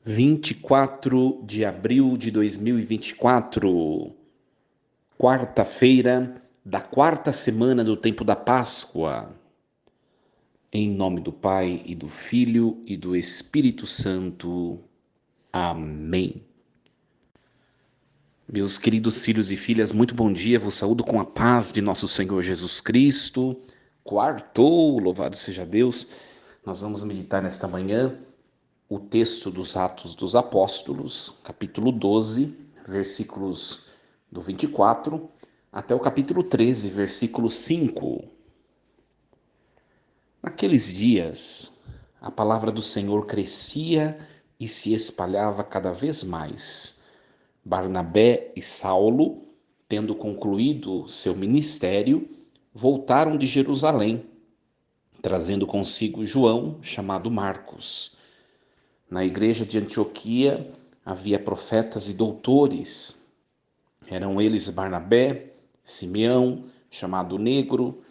24 de abril de 2024, quarta-feira da quarta semana do tempo da Páscoa. Em nome do Pai, e do Filho, e do Espírito Santo. Amém. Meus queridos filhos e filhas, muito bom dia, vos saúdo com a paz de nosso Senhor Jesus Cristo. Quartou, louvado seja Deus. Nós vamos meditar nesta manhã o texto dos Atos dos Apóstolos, capítulo 12, versículos do 24 até o capítulo 13, versículo 5. Naqueles dias, a palavra do Senhor crescia e se espalhava cada vez mais. Barnabé e Saulo, tendo concluído seu ministério, voltaram de Jerusalém, trazendo consigo João, chamado Marcos. Na igreja de Antioquia havia profetas e doutores. Eram eles Barnabé, Simeão, chamado Negro,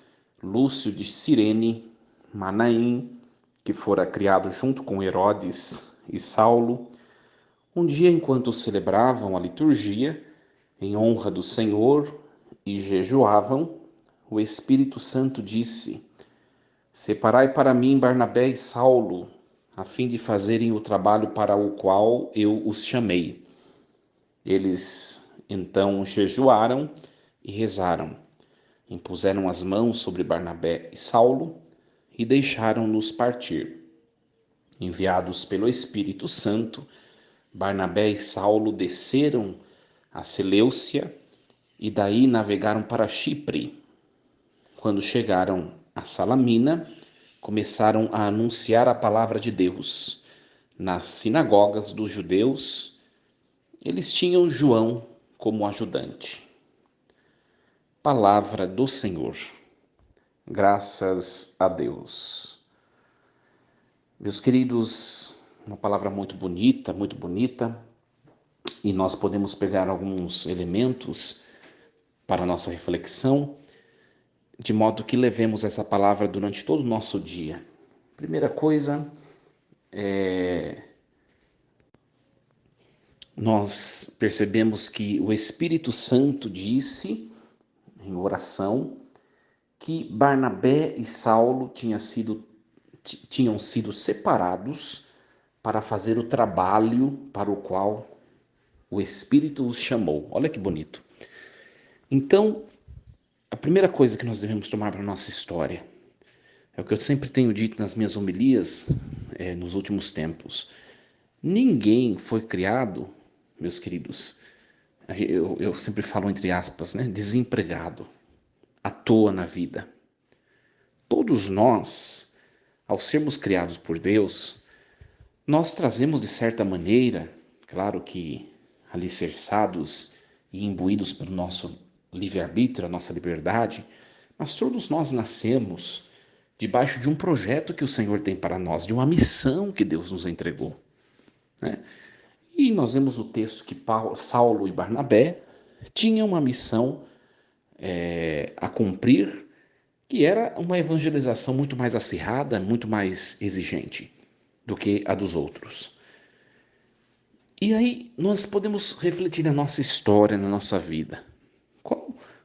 Lúcio de Cirene, Manaém, que fora criado junto com Herodes, e Saulo. Um dia, enquanto celebravam a liturgia, em honra do Senhor, e jejuavam, o Espírito Santo disse: Separai para mim Barnabé e Saulo, a fim de fazerem o trabalho para o qual eu os chamei. Eles então jejuaram e rezaram, impuseram as mãos sobre Barnabé e Saulo e deixaram-nos partir. Enviados pelo Espírito Santo, Barnabé e Saulo desceram a Seleucia e daí navegaram para Chipre. Quando chegaram a Salamina, começaram a anunciar a palavra de Deus. Nas sinagogas dos judeus, eles tinham João como ajudante. Palavra do Senhor. Graças a Deus. Meus queridos, uma palavra muito bonita, e nós podemos pegar alguns elementos para a nossa reflexão, de modo que levemos essa palavra durante todo o nosso dia. Primeira coisa, nós percebemos que o Espírito Santo disse, em oração, que Barnabé e Saulo tinham sido separados para fazer o trabalho para o qual o Espírito os chamou. Olha que bonito. Então, a primeira coisa que nós devemos tomar para a nossa história é o que eu sempre tenho dito nas minhas homilias nos últimos tempos. Ninguém foi criado, meus queridos, eu sempre falo entre aspas, né, desempregado, à toa na vida. Todos nós, ao sermos criados por Deus, nós trazemos de certa maneira, claro que alicerçados e imbuídos pelo nosso livre-arbítrio, a nossa liberdade, mas todos nós nascemos debaixo de um projeto que o Senhor tem para nós, de uma missão que Deus nos entregou, né? E nós vemos no texto que Saulo e Barnabé tinham uma missão a cumprir, que era uma evangelização muito mais acirrada, muito mais exigente do que a dos outros. E aí nós podemos refletir na nossa história, na nossa vida.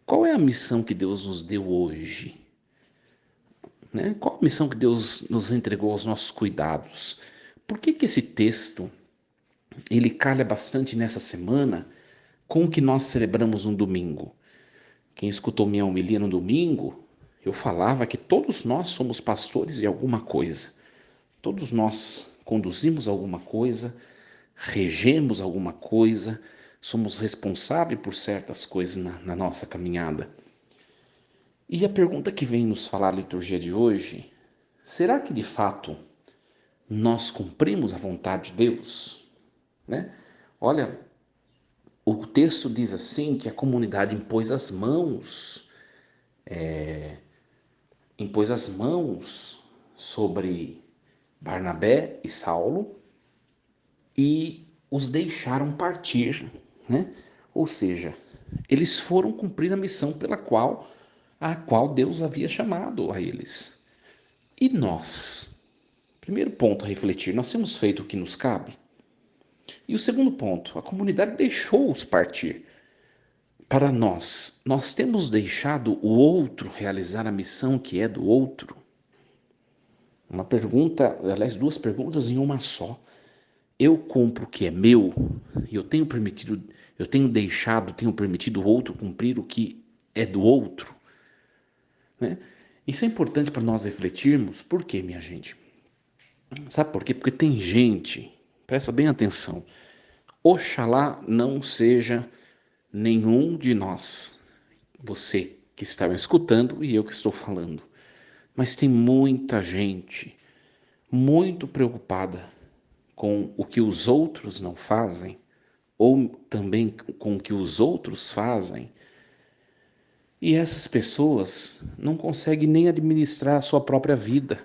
Qual é a missão que Deus nos deu hoje? Né? Qual a missão que Deus nos entregou aos nossos cuidados? Por que esse texto ele calha bastante nessa semana com o que nós celebramos no domingo? Quem escutou minha homilia no domingo, eu falava que todos nós somos pastores de alguma coisa. Todos nós conduzimos alguma coisa, regemos alguma coisa, somos responsáveis por certas coisas na nossa caminhada. E a pergunta que vem nos falar a liturgia de hoje, será que de fato nós cumprimos a vontade de Deus? Né? Olha, o texto diz assim que a comunidade impôs as mãos sobre Barnabé e Saulo e os deixaram partir, né? Ou seja, eles foram cumprir a missão a qual Deus havia chamado a eles. E nós? Primeiro ponto a refletir, nós temos feito o que nos cabe? E o segundo ponto, a comunidade deixou-os partir. Para nós temos deixado o outro realizar a missão que é do outro? Uma pergunta, aliás, duas perguntas em uma só. Eu compro o que é meu e tenho permitido o outro cumprir o que é do outro, né? Isso é importante para nós refletirmos. Por quê, minha gente? Sabe por quê? Porque tem gente, presta bem atenção, oxalá não seja nenhum de nós, você que está me escutando e eu que estou falando, mas tem muita gente muito preocupada com o que os outros não fazem, ou também com o que os outros fazem, e essas pessoas não conseguem nem administrar a sua própria vida,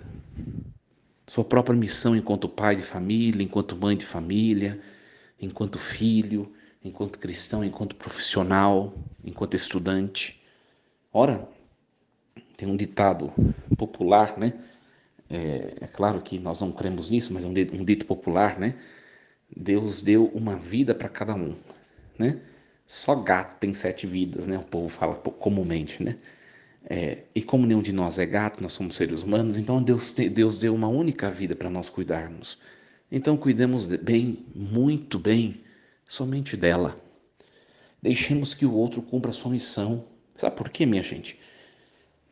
sua própria missão enquanto pai de família, enquanto mãe de família, enquanto filho, enquanto cristão, enquanto profissional, enquanto estudante. Ora, tem um ditado popular, né? É claro que nós não cremos nisso, mas é um dito popular, né? Deus deu uma vida para cada um, né? Só gato tem 7 vidas, né? O povo fala comumente, né? E como nenhum de nós é gato, nós somos seres humanos, então Deus deu uma única vida para nós cuidarmos. Então cuidemos bem, muito bem, somente dela. Deixemos que o outro cumpra a sua missão. Sabe por quê, minha gente?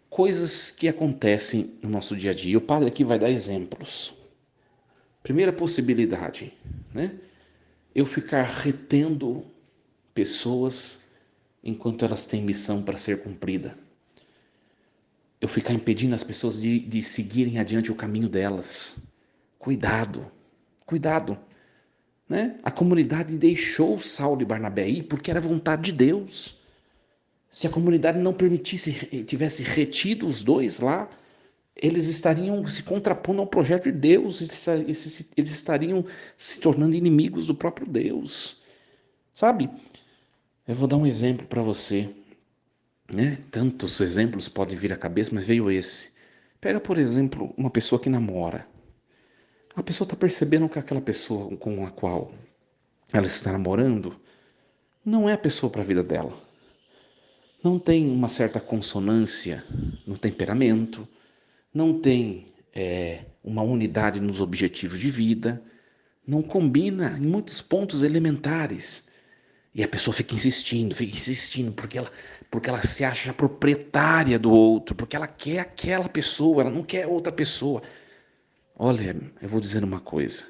Coisas que acontecem no nosso dia a dia. O padre aqui vai dar exemplos. Primeira possibilidade, né? Eu ficar retendo pessoas enquanto elas têm missão para ser cumprida. Eu ficar impedindo as pessoas de seguirem adiante o caminho delas. Cuidado, cuidado, né? A comunidade deixou Saulo e Barnabé ir porque era vontade de Deus. Se a comunidade não permitisse, tivesse retido os dois lá, eles estariam se contrapondo ao projeto de Deus, eles estariam se tornando inimigos do próprio Deus, sabe? Eu vou dar um exemplo para você, né? Tantos exemplos podem vir à cabeça, mas veio esse. Pega, por exemplo, uma pessoa que namora. A pessoa está percebendo que aquela pessoa com a qual ela está namorando não é a pessoa para a vida dela. Não tem uma certa consonância no temperamento, não tem uma unidade nos objetivos de vida, não combina em muitos pontos elementares. E a pessoa fica insistindo, porque ela se acha proprietária do outro, porque ela quer aquela pessoa, ela não quer outra pessoa. Olha, eu vou dizer uma coisa: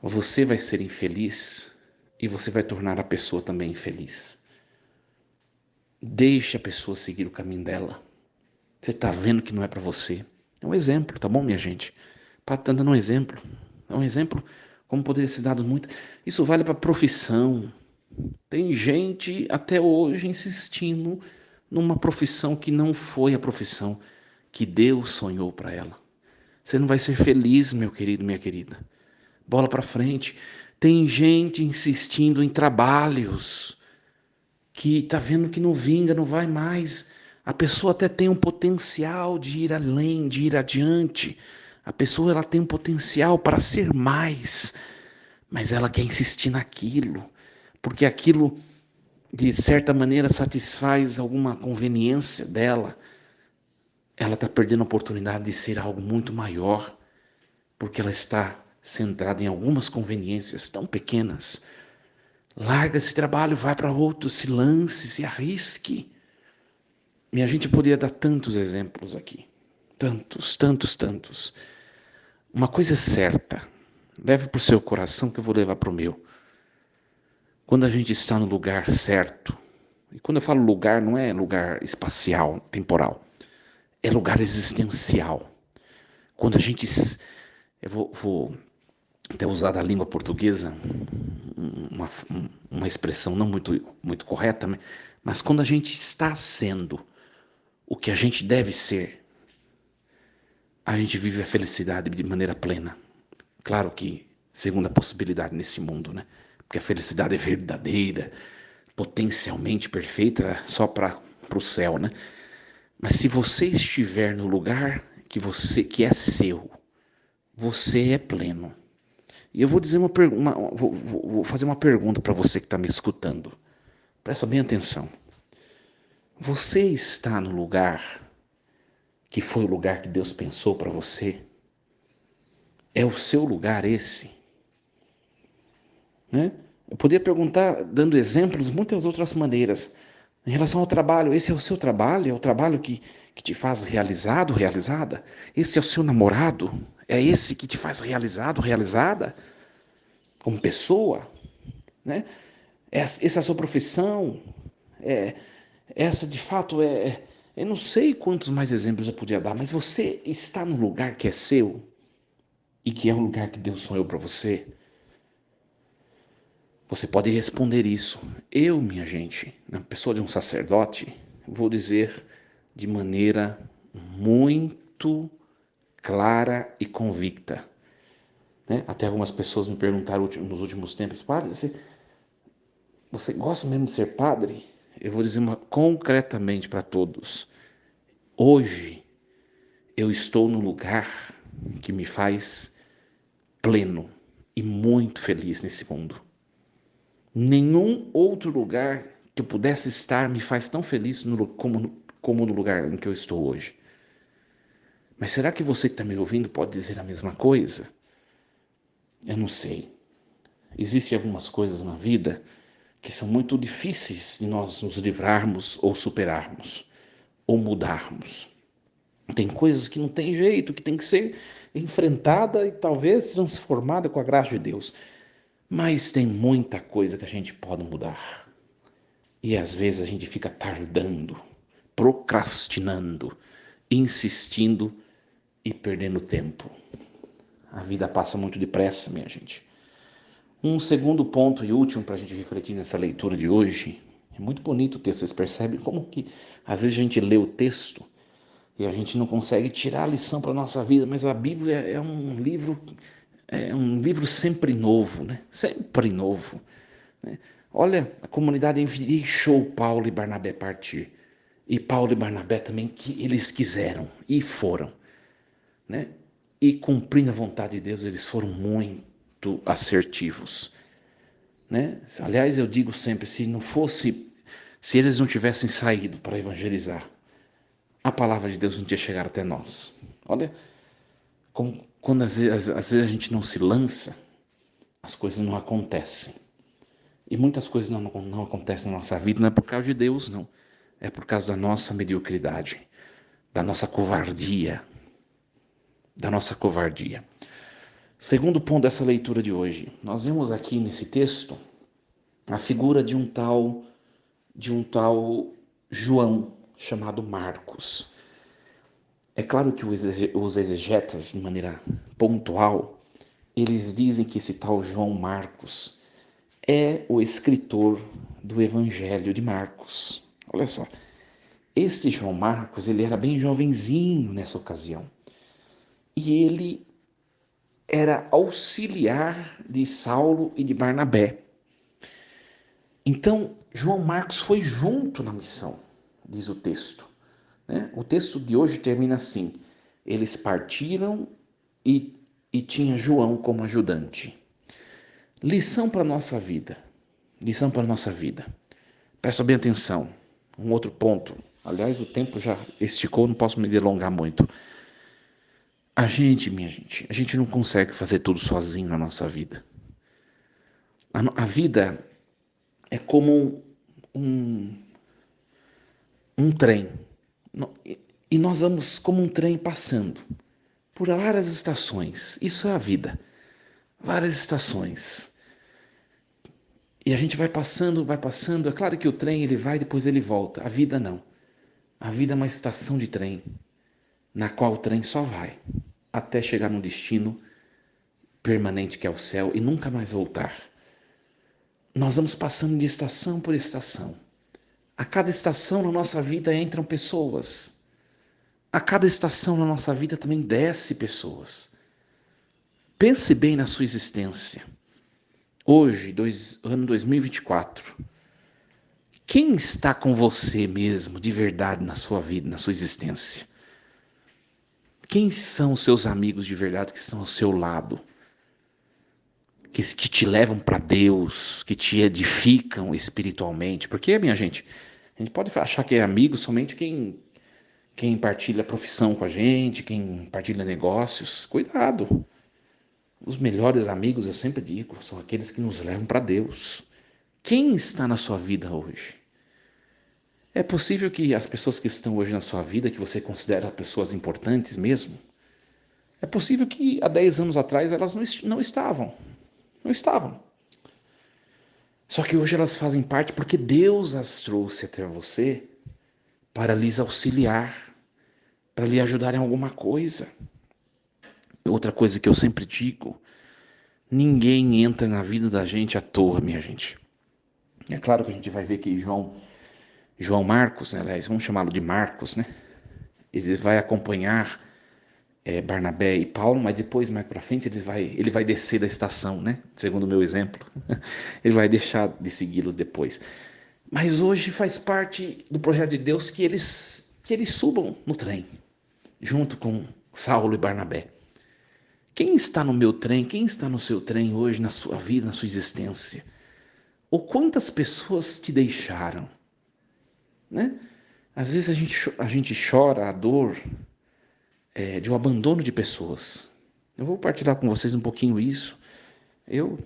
você vai ser infeliz e você vai tornar a pessoa também infeliz. Deixe a pessoa seguir o caminho dela. Você está vendo que não é para você. É um exemplo, tá bom, minha gente? Para estar dando um exemplo. É um exemplo como poderia ser dado muito. Isso vale para profissão. Tem gente até hoje insistindo numa profissão que não foi a profissão que Deus sonhou para ela. Você não vai ser feliz, meu querido, minha querida. Bola para frente. Tem gente insistindo em trabalhos que tá vendo que não vinga, não vai mais. A pessoa até tem um potencial de ir além, de ir adiante. A pessoa ela tem um potencial para ser mais, mas ela quer insistir naquilo, porque aquilo de certa maneira satisfaz alguma conveniência dela. Ela está perdendo a oportunidade de ser algo muito maior, porque ela está centrada em algumas conveniências tão pequenas. Larga esse trabalho, vai para outro, se lance, se arrisque. E a gente poderia dar tantos exemplos aqui. Tantos, tantos, tantos. Uma coisa é certa. Leve para o seu coração que eu vou levar para o meu. Quando a gente está no lugar certo, e quando eu falo lugar, não é lugar espacial, temporal. É lugar existencial. Quando a gente... Eu vou até usar da língua portuguesa uma expressão não muito correta, mas quando a gente está sendo o que a gente deve ser, a gente vive a felicidade de maneira plena. Claro que segundo a possibilidade nesse mundo, né? Porque a felicidade é verdadeira, potencialmente perfeita só para o céu, né? Mas se você estiver no lugar que é seu, você é pleno. E eu vou dizer vou fazer uma pergunta para você que está me escutando. Presta bem atenção. Você está no lugar que foi o lugar que Deus pensou para você? É o seu lugar esse? Né? Eu poderia perguntar, dando exemplos, de muitas outras maneiras. Em relação ao trabalho, esse é o seu trabalho? É o trabalho que te faz realizado, realizada? Esse é o seu namorado? É esse que te faz realizado, realizada? Como pessoa? Né? Essa é a sua profissão? É, essa de fato é. Eu não sei quantos mais exemplos eu podia dar, mas você está no lugar que é seu e que é o lugar que Deus sonhou para você? Você pode responder isso. Eu, minha gente, na pessoa de um sacerdote, vou dizer de maneira muito clara e convicta. Né? Até algumas pessoas me perguntaram nos últimos tempos, padre, você gosta mesmo de ser padre? Eu vou dizer concretamente para todos. Hoje eu estou no lugar que me faz pleno e muito feliz nesse mundo. Nenhum outro lugar que eu pudesse estar me faz tão feliz como no lugar em que eu estou hoje. Mas será que você que está me ouvindo pode dizer a mesma coisa? Eu não sei. Existem algumas coisas na vida que são muito difíceis de nós nos livrarmos ou superarmos ou mudarmos. Tem coisas que não tem jeito, que tem que ser enfrentada e talvez transformada com a graça de Deus. Mas tem muita coisa que a gente pode mudar. E às vezes a gente fica tardando, procrastinando, insistindo e perdendo tempo. A vida passa muito depressa, minha gente. Um segundo ponto e último para a gente refletir nessa leitura de hoje. É muito bonito o texto, vocês percebem como que às vezes a gente lê o texto e a gente não consegue tirar a lição para a nossa vida, mas a Bíblia é um livro sempre novo, né? Sempre novo. Né? Olha, a comunidade deixou Paulo e Barnabé partir. E Paulo e Barnabé também, que eles quiseram e foram. Né? E cumprindo a vontade de Deus, eles foram muito assertivos. Né? Aliás, eu digo sempre, se eles não tivessem saído para evangelizar, a palavra de Deus não tinha chegado até nós. Olha, quando às vezes a gente não se lança, as coisas não acontecem. E muitas coisas não acontecem na nossa vida, não é por causa de Deus, não. É por causa da nossa mediocridade, da nossa covardia. Da nossa covardia. Segundo ponto dessa leitura de hoje, nós vemos aqui nesse texto a figura de um tal João, chamado Marcos. É claro que os exegetas, de maneira pontual, eles dizem que esse tal João Marcos é o escritor do Evangelho de Marcos. Olha só, este João Marcos, ele era bem jovenzinho nessa ocasião. E ele era auxiliar de Saulo e de Barnabé. Então, João Marcos foi junto na missão, diz o texto. Né? O texto de hoje termina assim: eles partiram e tinha João como ajudante. Lição para a nossa vida. Lição para a nossa vida. Presta bem atenção. Um outro ponto. Aliás, o tempo já esticou, não posso me delongar muito. Minha gente, a gente não consegue fazer tudo sozinho na nossa vida. A vida é como um trem. E nós vamos como um trem passando por várias estações. Isso é a vida. Várias estações. E a gente vai passando, vai passando. É claro que o trem ele vai, depois ele volta. A vida não. A vida é uma estação de trem, na qual o trem só vai até chegar no destino permanente que é o céu e nunca mais voltar. Nós vamos passando de estação por estação. A cada estação na nossa vida entram pessoas. A cada estação na nossa vida também desce pessoas. Pense bem na sua existência. Hoje, ano 2024, quem está com você mesmo, de verdade, na sua vida, na sua existência? Quem são os seus amigos de verdade que estão ao seu lado? que te levam para Deus, que te edificam espiritualmente. Porque, minha gente, a gente pode achar que é amigo somente quem partilha profissão com a gente, quem partilha negócios. Cuidado. Os melhores amigos, eu sempre digo, são aqueles que nos levam para Deus. Quem está na sua vida hoje? É possível que as pessoas que estão hoje na sua vida, que você considera pessoas importantes mesmo, é possível que há 10 anos atrás elas não estavam. Não estavam. Só que hoje elas fazem parte porque Deus as trouxe até você para lhes auxiliar, para lhe ajudar em alguma coisa. Outra coisa que eu sempre digo, ninguém entra na vida da gente à toa, minha gente. É claro que a gente vai ver que João Marcos, né, aliás, vamos chamá-lo de Marcos, né? Ele vai acompanhar Barnabé e Paulo, mas depois, mais para frente, ele vai descer da estação, né? Segundo o meu exemplo. Ele vai deixar de segui-los depois. Mas hoje faz parte do projeto de Deus que eles subam no trem, junto com Saulo e Barnabé. Quem está no meu trem? Quem está no seu trem hoje, na sua vida, na sua existência? Ou quantas pessoas te deixaram? Né? Às vezes a gente chora a dor de um abandono de pessoas. Eu vou partilhar com vocês um pouquinho isso. Eu,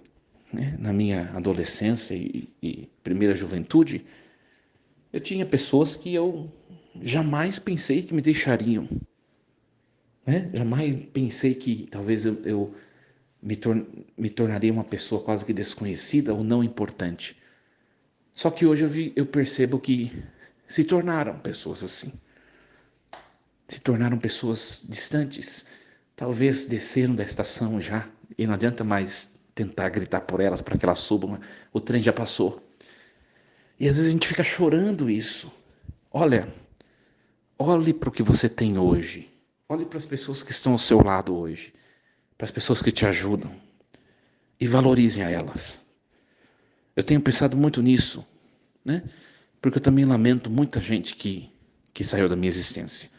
né, na minha adolescência e primeira juventude, eu tinha pessoas que eu jamais pensei que me deixariam. Né? Jamais pensei que talvez eu me tornaria uma pessoa quase que desconhecida ou não importante. Só que hoje eu percebo que se tornaram pessoas assim. Se tornaram pessoas distantes. Talvez desceram da estação já e não adianta mais tentar gritar por elas para que elas subam. O trem já passou. E às vezes a gente fica chorando isso. Olha, olhe para o que você tem hoje. Olhe para as pessoas que estão ao seu lado hoje. Para as pessoas que te ajudam. E valorizem a elas. Eu tenho pensado muito nisso, né? Porque eu também lamento muita gente que saiu da minha existência.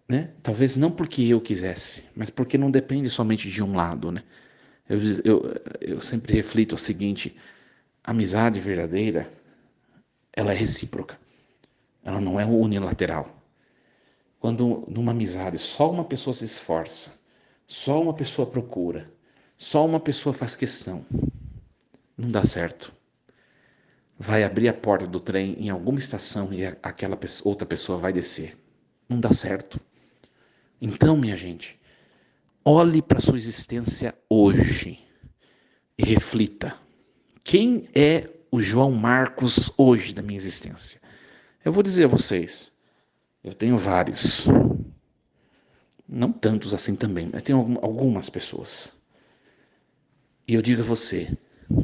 Né? Talvez não porque eu quisesse, mas porque não depende somente de um lado, né? Eu, eu, eu sempre reflito o seguinte: a amizade verdadeira, ela é recíproca, ela não é unilateral. Quando numa amizade só uma pessoa se esforça, só uma pessoa procura, só uma pessoa faz questão, não dá certo. Vai abrir a porta do trem em alguma estação e aquela outra pessoa vai descer. Não dá certo. Então, minha gente, olhe para a sua existência hoje e reflita. Quem é o João Marcos hoje da minha existência? Eu vou dizer a vocês, eu tenho vários. Não tantos assim também, mas tenho algumas pessoas. E eu digo a você,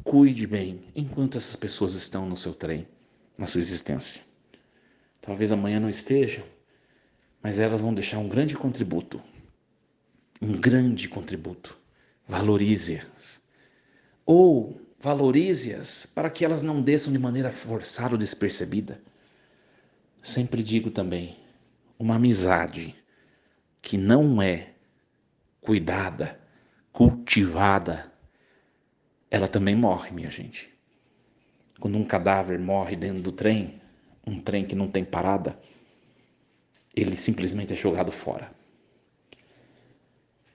cuide bem enquanto essas pessoas estão no seu trem, na sua existência. Talvez amanhã não estejam, mas elas vão deixar um grande contributo. Um grande contributo. Valorize-as. Ou valorize-as para que elas não desçam de maneira forçada ou despercebida. Sempre digo também, uma amizade que não é cuidada, cultivada, ela também morre, minha gente. Quando um cadáver morre dentro do trem, um trem que não tem parada, ele simplesmente é jogado fora,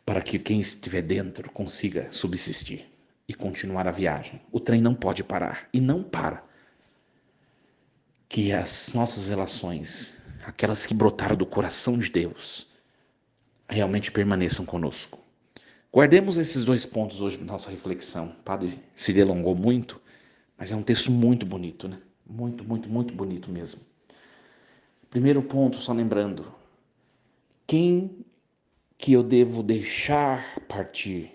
para que quem estiver dentro consiga subsistir e continuar a viagem. O trem não pode parar, e não para. Que as nossas relações, aquelas que brotaram do coração de Deus, realmente permaneçam conosco. Guardemos esses 2 pontos hoje na nossa reflexão. O padre se delongou muito, mas é um texto muito bonito, né? Muito, muito, muito bonito mesmo. Primeiro ponto, só lembrando, quem que eu devo deixar partir?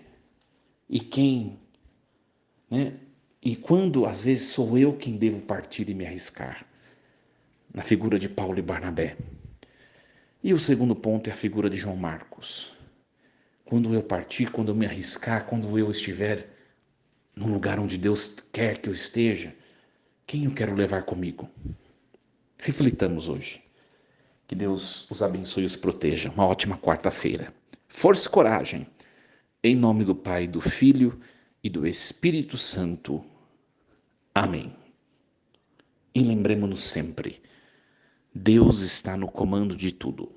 E quem, né? E quando, às vezes, sou eu quem devo partir e me arriscar? Na figura de Paulo e Barnabé. E o segundo ponto é a figura de João Marcos. Quando eu partir, quando eu me arriscar, quando eu estiver no lugar onde Deus quer que eu esteja, quem eu quero levar comigo? Reflitamos hoje. Que Deus os abençoe e os proteja. Uma ótima quarta-feira. Força e coragem. Em nome do Pai, do Filho e do Espírito Santo. Amém. E lembremos-nos sempre, Deus está no comando de tudo.